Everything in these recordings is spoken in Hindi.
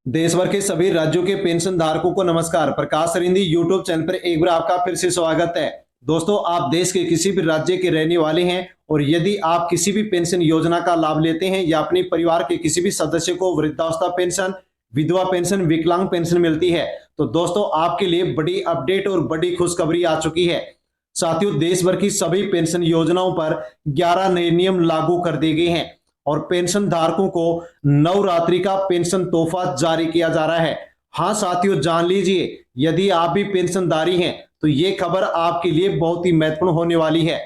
देश भर के सभी राज्यों के पेंशन धारकों को नमस्कार। प्रकाश सरिंदी यूट्यूब चैनल पर एक बार आपका फिर से स्वागत है। दोस्तों, आप देश के किसी भी राज्य के रहने वाले हैं और यदि आप किसी भी पेंशन योजना का लाभ लेते हैं या अपने परिवार के किसी भी सदस्य को वृद्धावस्था पेंशन, विधवा पेंशन, विकलांग पेंशन मिलती है, तो दोस्तों आपके लिए बड़ी अपडेट और बड़ी खुशखबरी आ चुकी है। साथियों, देश भर की सभी पेंशन योजनाओं पर 11 नए नियम लागू कर दिए गए हैं और पेंशन धारकों को नवरात्रि का पेंशन तोहफा जारी किया जा रहा है। हाँ साथियों, जान लीजिए, यदि आप भी पेंशनधारी हैं तो ये खबर आपके लिए बहुत ही महत्वपूर्ण होने वाली है।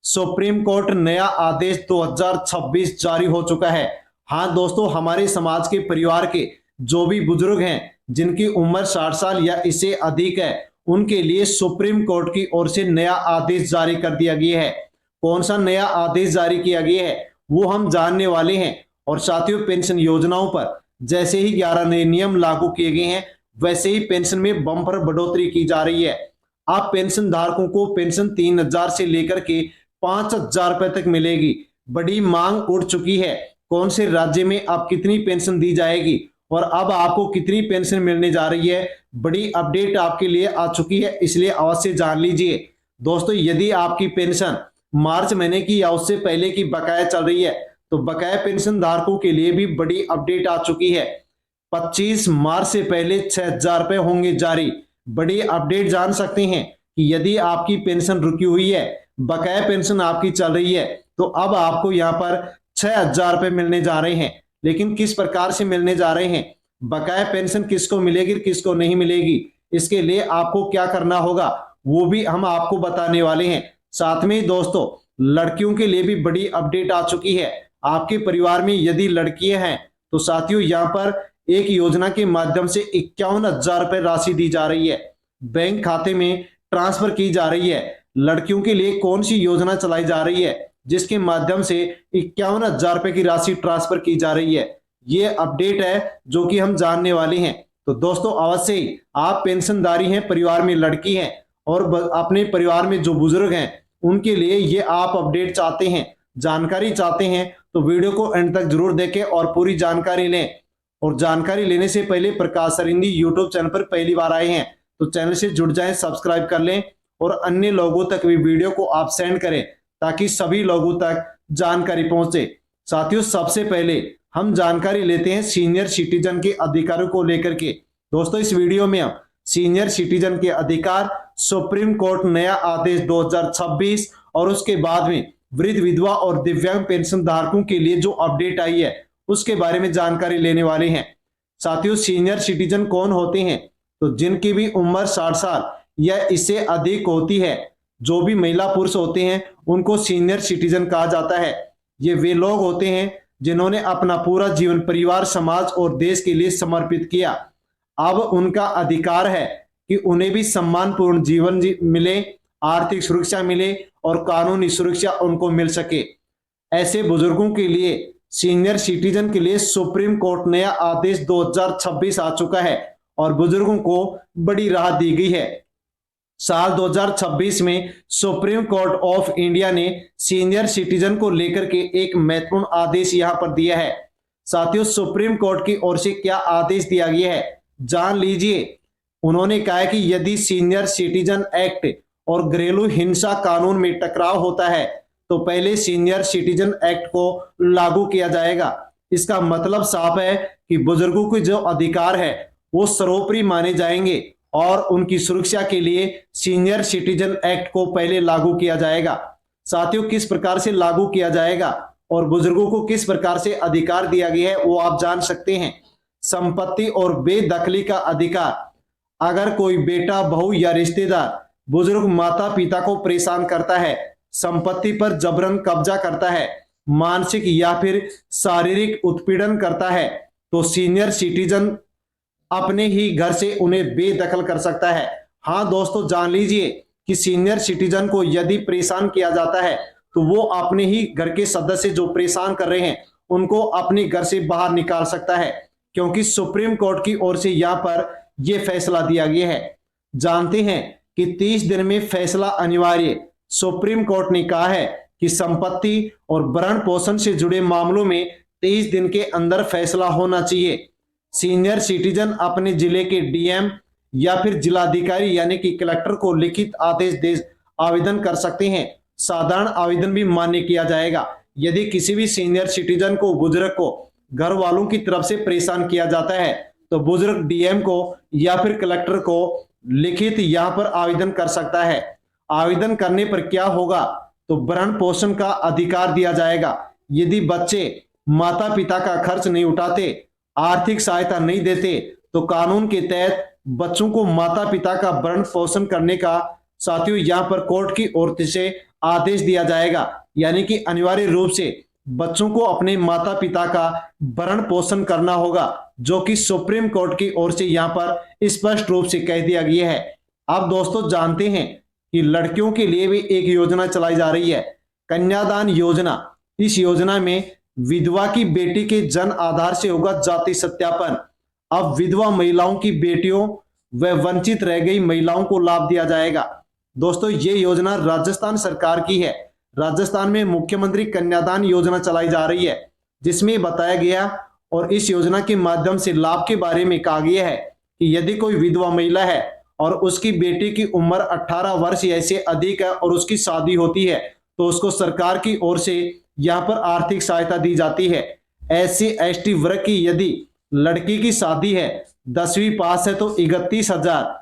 सुप्रीम कोर्ट नया आदेश 2026 जारी हो चुका है। हाँ दोस्तों, हमारे समाज के परिवार के जो भी बुजुर्ग हैं जिनकी उम्र 60 साल या इससे अधिक है, उनके लिए सुप्रीम कोर्ट की ओर से नया आदेश जारी कर दिया गया है। कौन सा नया आदेश जारी किया गया है वो हम जानने वाले हैं। और साथियों, पेंशन योजनाओं पर जैसे ही 11 नए नियम लागू किए गए हैं, वैसे ही पेंशन में बम्पर बढ़ोतरी की जा रही है। आप पेंशन धारकों को पेंशन 3,000 से लेकर के 5,000 रुपए तक मिलेगी। बड़ी मांग उठ चुकी है, कौन से राज्य में अब कितनी पेंशन दी जाएगी और अब आपको कितनी पेंशन मिलने जा रही है। बड़ी अपडेट आपके लिए आ चुकी है, इसलिए अवश्य जान लीजिए। दोस्तों, यदि आपकी पेंशन मार्च महीने की या उससे पहले की बकाया चल रही है, तो बकाया पेंशन धारकों के लिए भी बड़ी अपडेट आ चुकी है। 25 मार्च से पहले 6,000 रुपए होंगे जारी। बड़ी अपडेट जान सकते हैं कि यदि आपकी पेंशन रुकी हुई है, बकाया पेंशन आपकी चल रही है, तो अब आपको यहाँ पर 6,000 रुपए मिलने जा रहे हैं। लेकिन किस प्रकार से मिलने जा रहे हैं, बकाया पेंशन किसको मिलेगी, किसको नहीं मिलेगी, इसके लिए आपको क्या करना होगा वो भी हम आपको बताने वाले हैं। साथ में दोस्तों, लड़कियों के लिए भी बड़ी अपडेट आ चुकी है। आपके परिवार में यदि लड़कियां हैं तो साथियों, यहाँ पर एक योजना के माध्यम से 51,000 रुपए राशि दी जा रही है, बैंक खाते में ट्रांसफर की जा रही है। लड़कियों के लिए कौन सी योजना चलाई जा रही है जिसके माध्यम से 51,000 रुपए की राशि ट्रांसफर की जा रही है, ये अपडेट है जो कि हम जानने वाले हैं। तो दोस्तों, अवश्य ही आप पेंशनधारी हैं, परिवार में लड़की हैं और अपने परिवार में जो बुजुर्ग हैं उनके लिए ये आप अपडेट चाहते हैं, जानकारी चाहते हैं, तो वीडियो को एंड तक जरूर देखें और पूरी जानकारी लें। और जानकारी लेने से पहले प्रकाश सरिंदी यूट्यूब चैनल पर पहली बार आए हैं तो चैनल से जुड़ जाएं, सब्सक्राइब कर लें और अन्य लोगों तक भी वीडियो को आप सेंड करें ताकि सभी लोगों तक जानकारी पहुंचे। साथियों, सबसे पहले हम जानकारी लेते हैं सीनियर सिटीजन के अधिकारों को लेकर के। दोस्तों, इस वीडियो में हम सीनियर सिटीजन के अधिकार, सुप्रीम कोर्ट नया आदेश 2026 और उसके बाद में वृद्ध, विधवा और दिव्यांग पेंशन धारकों के लिए जो अपडेट आई है उसके बारे में जानकारी लेने वाले हैं। साथियों, सीनियर सिटीजन कौन होते हैं, तो जिनकी भी उम्र 60 साल या इससे अधिक होती है, जो भी महिला पुरुष होते हैं उनको सीनियर सिटीजन कहा जाता है। ये वे लोग होते हैं जिन्होंने अपना पूरा जीवन परिवार, समाज और देश के लिए समर्पित किया। अब उनका अधिकार है कि उन्हें भी सम्मानपूर्ण जीवन मिले, आर्थिक सुरक्षा मिले और कानूनी सुरक्षा उनको मिल सके। ऐसे बुजुर्गों के लिए, सीनियर सिटीजन के लिए सुप्रीम कोर्ट नया आदेश 2026 आ चुका है और बुजुर्गों को बड़ी राहत दी गई है। साल 2026 में सुप्रीम कोर्ट ऑफ इंडिया ने सीनियर सिटीजन को लेकर के एक महत्वपूर्ण आदेश यहां पर दिया है। साथियों, सुप्रीम कोर्ट की ओर से क्या आदेश दिया गया है जान लीजिए। उन्होंने कहा है कि यदि सीनियर सिटीजन एक्ट और घरेलू हिंसा कानून में टकराव होता है तो पहले सीनियर सिटीजन एक्ट को लागू किया जाएगा। इसका मतलब साफ है कि बुजुर्गों के जो अधिकार है वो सर्वोपरि माने जाएंगे और उनकी सुरक्षा के लिए सीनियर सिटीजन एक्ट को पहले लागू किया जाएगा। साथियों, किस प्रकार से लागू किया जाएगा और बुजुर्गों को किस प्रकार से अधिकार दिया गया है वो आप जान सकते हैं। संपत्ति और बेदखली का अधिकार। अगर कोई बेटा, बहू या रिश्तेदार बुजुर्ग माता पिता को परेशान करता है, संपत्ति पर जबरन कब्जा करता है, मानसिक या फिर शारीरिक उत्पीड़न करता है, तो सीनियर सिटीजन अपने ही घर से उन्हें बेदखल कर सकता है। हाँ दोस्तों, जान लीजिए कि सीनियर सिटीजन को यदि परेशान किया जाता है तो वो अपने ही घर के सदस्य जो परेशान कर रहे हैं उनको अपने घर से बाहर निकाल सकता है, क्योंकि सुप्रीम कोर्ट की ओर से यहाँ पर यह फैसला दिया गया है। जानते हैं कि 30 दिन में फैसला अनिवार्य। सुप्रीम कोर्ट ने कहा है कि संपत्ति और भरण पोषण से जुड़े मामलों में 23 दिन के अंदर फैसला होना चाहिए। सीनियर सिटीजन अपने जिले के डीएम या फिर जिलाधिकारी यानी कि कलेक्टर को लिखित आदेश दे आवेदन कर सकते हैं। साधारण आवेदन भी मान्य किया जाएगा। यदि किसी भी सीनियर सिटीजन को, बुजुर्ग को घर वालों की तरफ से परेशान किया जाता है तो बुजुर्ग डीएम को या फिर कलेक्टर को लिखित यहाँ पर आवेदन कर सकता है। आवेदन करने पर क्या होगा, तो भरण पोषण का अधिकार दिया जाएगा। यदि बच्चे माता पिता का खर्च नहीं उठाते, आर्थिक सहायता नहीं देते, तो कानून के तहत बच्चों को माता पिता का भरण पोषण करने का साथियों यहाँ पर कोर्ट की ओर से आदेश दिया जाएगा। यानी कि अनिवार्य रूप से बच्चों को अपने माता पिता का भरण पोषण करना होगा, जो कि सुप्रीम कोर्ट की ओर से यहाँ पर स्पष्ट रूप से कह दिया गया है। अब दोस्तों जानते हैं कि लड़कियों के लिए भी एक योजना चलाई जा रही है, कन्यादान योजना। इस योजना में विधवा की बेटी के जन्म आधार से होगा जाति सत्यापन। अब विधवा महिलाओं की बेटियों व वंचित रह गई महिलाओं को लाभ दिया जाएगा। दोस्तों ये योजना राजस्थान सरकार की है। राजस्थान में मुख्यमंत्री कन्यादान योजना चलाई जा रही है, जिसमें बताया गया और इस योजना के माध्यम से लाभ के बारे में कहा गया है कि यदि कोई विधवा महिला है और उसकी बेटी की उम्र 18 वर्ष या इससे अधिक है और उसकी शादी होती है तो उसको सरकार की ओर से यहाँ पर आर्थिक सहायता दी जाती है। SC ST वर्ग की यदि लड़की की शादी है, 10वीं पास है तो 31,000,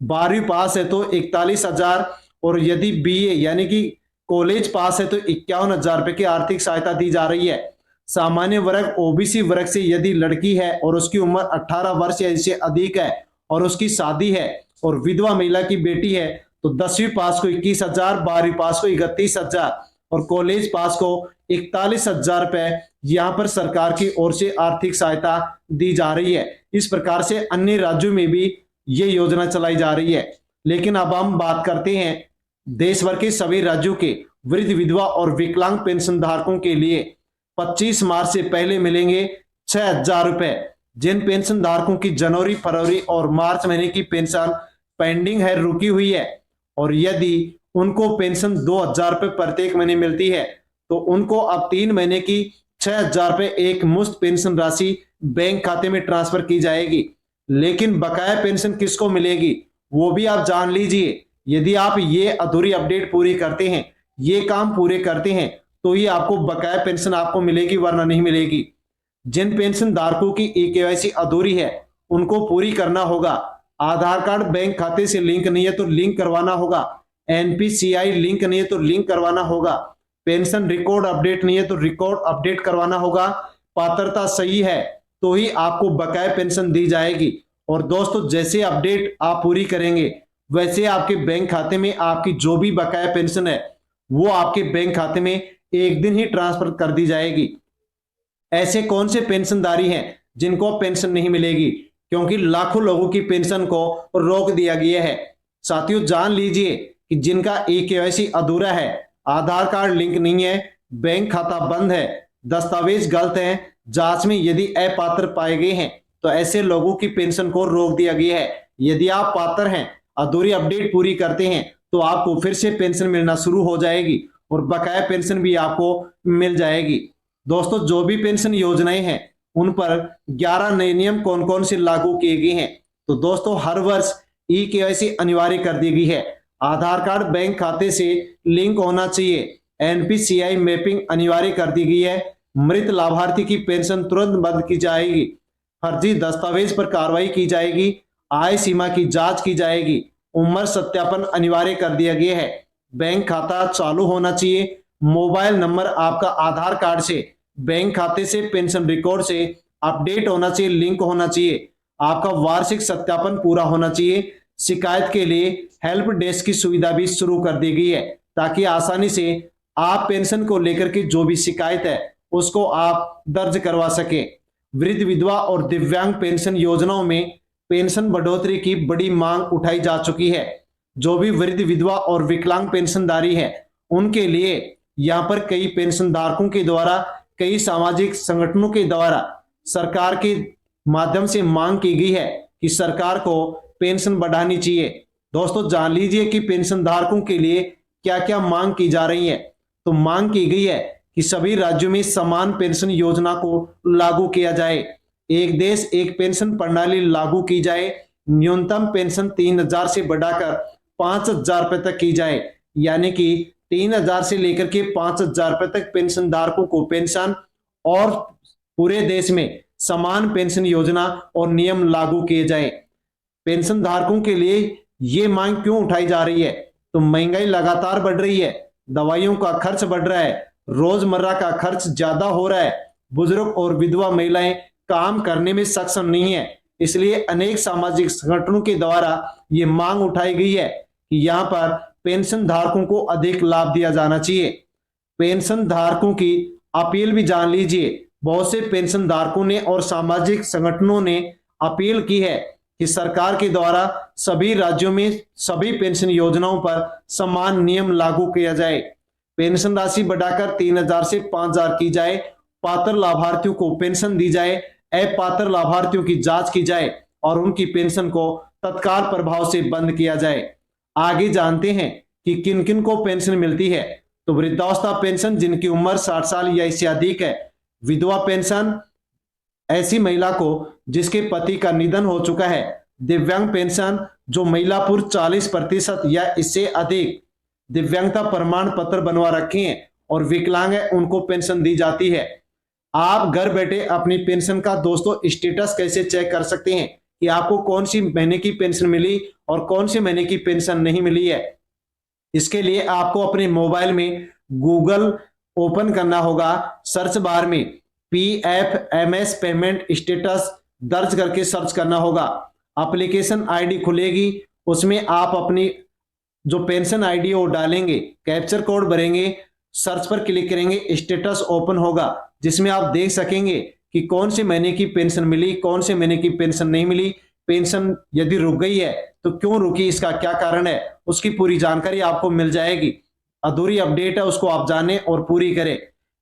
12वीं पास है तो 41,000 और यदि BA यानी कि कॉलेज पास है तो 51,000 रुपए की आर्थिक सहायता दी जा रही है। सामान्य वर्ग OBC वर्ग से यदि लड़की है और उसकी उम्र 18 वर्ष या इससे अधिक है और उसकी शादी है और विधवा महिला की बेटी है तो 10वीं पास को 21,000, 12वीं पास को 31,000 और कॉलेज पास को 41,000 रुपए यहाँ पर सरकार की ओर से आर्थिक सहायता दी जा रही है। इस प्रकार से अन्य राज्यों में भी ये योजना चलाई जा रही है। लेकिन अब हम बात करते हैं देश भर के सभी राज्यों के वृद्ध, विधवा और विकलांग पेंशन धारकों के लिए 25 मार्च से पहले मिलेंगे 6,000 रुपए। जिन पेंशन धारकों की जनवरी, फरवरी और मार्च महीने की पेंशन पेंडिंग है, रुकी हुई है, और यदि उनको पेंशन 2,000 रुपए प्रत्येक महीने मिलती है तो उनको अब 3 महीने की 6,000 रुपए एक मुश्त पेंशन राशि बैंक खाते में ट्रांसफर की जाएगी। लेकिन बकाया पेंशन किसको मिलेगी वो भी आप जान लीजिए। यदि आप ये अधूरी अपडेट पूरी करते हैं, ये काम पूरे करते हैं, तो ये आपको बकाया पेंशन आपको मिलेगी, वरना नहीं मिलेगी। जिन पेंशन धारकों की EKYC अधूरी है उनको पूरी करना होगा। आधार कार्ड बैंक खाते से लिंक नहीं है तो लिंक करवाना होगा। NPCI लिंक नहीं है तो लिंक करवाना होगा। पेंशन रिकॉर्ड अपडेट नहीं है तो रिकॉर्ड अपडेट करवाना होगा। पात्रता सही है तो ही आपको बकाया पेंशन दी जाएगी। और दोस्तों जैसे अपडेट आप पूरी करेंगे वैसे आपके बैंक खाते में आपकी जो भी बकाया पेंशन है वो आपके बैंक खाते में एक दिन ही ट्रांसफर कर दी जाएगी। ऐसे कौन से पेंशनधारी हैं जिनको पेंशन नहीं मिलेगी, क्योंकि लाखों लोगों की पेंशन को रोक दिया गया है। साथियों जान लीजिए कि जिनका EKYC अधूरा है, आधार कार्ड लिंक नहीं है, बैंक खाता बंद है, दस्तावेज गलत हैं, जांच में यदि अपात्र पाए गए हैं तो ऐसे लोगों की पेंशन को रोक दिया गया है। यदि आप पात्र हैं, अधूरी अपडेट पूरी करते हैं तो आपको फिर से पेंशन मिलना शुरू हो जाएगी और बकाया पेंशन भी आपको मिल जाएगी। दोस्तों जो भी पेंशन योजनाएं हैं उन पर 11 नए नियम कौन कौन से लागू किए गए हैं। तो दोस्तों हर वर्ष EKYC अनिवार्य कर दी गई है। आधार कार्ड बैंक खाते से लिंक होना चाहिए। NPCI मैपिंग अनिवार्य कर दी गई है। मृत लाभार्थी की पेंशन तुरंत बंद की जाएगी। फर्जी दस्तावेज पर कार्रवाई की जाएगी। आय सीमा की जांच की जाएगी। उम्र सत्यापन अनिवार्य कर दिया गया है। बैंक खाता चालू होना चाहिए। मोबाइल नंबर आपका आधार कार्ड से, बैंक खाते से, पेंशन रिकॉर्ड से अपडेट होना चाहिए, लिंक होना चाहिए। आपका वार्षिक सत्यापन पूरा होना चाहिए। शिकायत के लिए हेल्प डेस्क की सुविधा भी शुरू कर दी गई है ताकि आसानी से आप पेंशन को लेकर के जो भी शिकायत है उसको आप दर्ज करवा सके। वृद्ध, विधवा और दिव्यांग पेंशन योजनाओं में पेंशन बढ़ोतरी की बड़ी मांग उठाई जा चुकी है। जो भी वृद्ध, विधवा और विकलांग पेंशनधारी है उनके लिए यहाँ पर कई पेंशन धारकों के द्वारा, कई सामाजिक संगठनों के द्वारा सरकार के माध्यम से मांग की गई है कि सरकार को पेंशन बढ़ानी चाहिए। दोस्तों जान लीजिए कि पेंशन धारकों के लिए क्या क्या मांग की जा रही है। तो मांग की गई है कि सभी राज्यों में समान पेंशन योजना को लागू किया जाए। एक देश एक पेंशन प्रणाली लागू की जाए, न्यूनतम पेंशन 3,000 से बढ़ाकर 5,000 रुपए तक की जाए, यानी कि 3,000 से लेकर के 5,000 रुपए तक पेंशन धारकों को पेंशन, और पूरे देश में समान पेंशन योजना और नियम लागू किए जाए। पेंशन धारकों के लिए ये मांग क्यों उठाई जा रही है? तो महंगाई लगातार बढ़ रही है, दवाइयों का खर्च बढ़ रहा है, रोजमर्रा का खर्च ज्यादा हो रहा है, बुजुर्ग और विधवा महिलाएं काम करने में सक्षम नहीं है। इसलिए अनेक सामाजिक संगठनों के द्वारा ये मांग उठाई गई है कि यहाँ पर पेंशन धारकों को अधिक लाभ दिया जाना चाहिए। पेंशन धारकों की अपील भी जान लीजिए। बहुत से पेंशन धारकों ने और सामाजिक संगठनों ने अपील की है कि सरकार के द्वारा सभी राज्यों में सभी पेंशन योजनाओं पर समान नियम लागू किया जाए, पेंशन राशि बढ़ाकर 3,000 से 5,000 की जाए, पात्र लाभार्थियों को पेंशन दी जाए, अपात्र लाभार्थियों की जांच की जाए और उनकी पेंशन को तत्काल प्रभाव से बंद किया जाए। आगे जानते हैं कि किन किन को पेंशन मिलती है। तो वृद्धावस्था पेंशन जिनकी उम्र 60 साल या इससे अधिक है, विधवा पेंशन ऐसी महिला को जिसके पति का निधन हो चुका है, दिव्यांग पेंशन जो महिला पुरुष 40% या इससे अधिक दिव्यांगता प्रमाण पत्र बनवा रखे हैं और विकलांग है, उनको पेंशन दी जाती है। आप घर बैठे अपनी पेंशन का दोस्तों स्टेटस कैसे चेक कर सकते हैं कि आपको कौन सी महीने की पेंशन मिली और कौन सी महीने की पेंशन नहीं मिली है? इसके लिए आपको अपने मोबाइल में गूगल ओपन करना होगा, सर्च बार में PFMS पेमेंट स्टेटस दर्ज करके सर्च करना होगा। एप्लीकेशन आईडी खुलेगी, उसमें आप अपनी जो पेंशन आईडी वो डालेंगे, कैप्चर कोड भरेंगे, सर्च पर क्लिक करेंगे, स्टेटस ओपन होगा जिसमें आप देख सकेंगे कि कौन से महीने की पेंशन मिली, कौन से महीने की पेंशन नहीं मिली, पेंशन यदि रुक गई है तो क्यों रुकी, इसका क्या कारण है, उसकी पूरी जानकारी आपको मिल जाएगी। अधूरी अपडेट है उसको आप जानें और पूरी करें।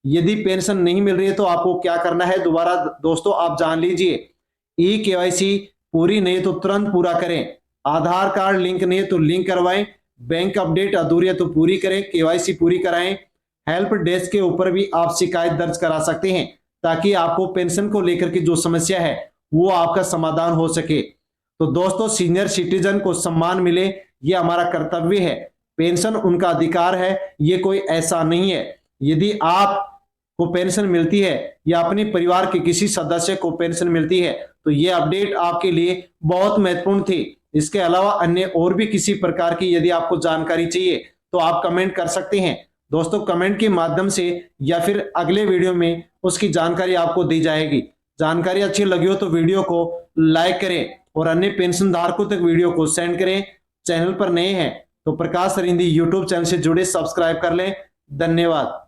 यदि पेंशन नहीं मिल रही है तो आपको क्या करना है, दोबारा दोस्तों आप जान लीजिए। KYC पूरी नहीं तो तुरंत पूरा करें, आधार कार्ड लिंक नहीं है तो लिंक करवाएं, बैंक अपडेट अधूरी है तो पूरी करें, KYC पूरी कराएं। हेल्प डेस्क के ऊपर भी आप शिकायत दर्ज करा सकते हैं ताकि आपको पेंशन को लेकर के जो समस्या है वो आपका समाधान हो सके। तो दोस्तों, सीनियर सिटीजन को सम्मान मिले ये हमारा कर्तव्य है, पेंशन उनका अधिकार है, ये कोई ऐसा नहीं है। यदि आपको पेंशन मिलती है या अपने परिवार के किसी सदस्य को पेंशन मिलती है तो ये अपडेट आपके लिए बहुत महत्वपूर्ण थी। इसके अलावा अन्य और भी किसी प्रकार की यदि आपको जानकारी चाहिए तो आप कमेंट कर सकते हैं दोस्तों, कमेंट के माध्यम से या फिर अगले वीडियो में उसकी जानकारी आपको दी जाएगी। जानकारी अच्छी लगी हो तो वीडियो को लाइक करें और अन्य पेंशन धारकों तक वीडियो को सेंड करें। चैनल पर नए हैं तो प्रकाश सरिंदी यूट्यूब चैनल से जुड़े सब्सक्राइब कर लें। धन्यवाद।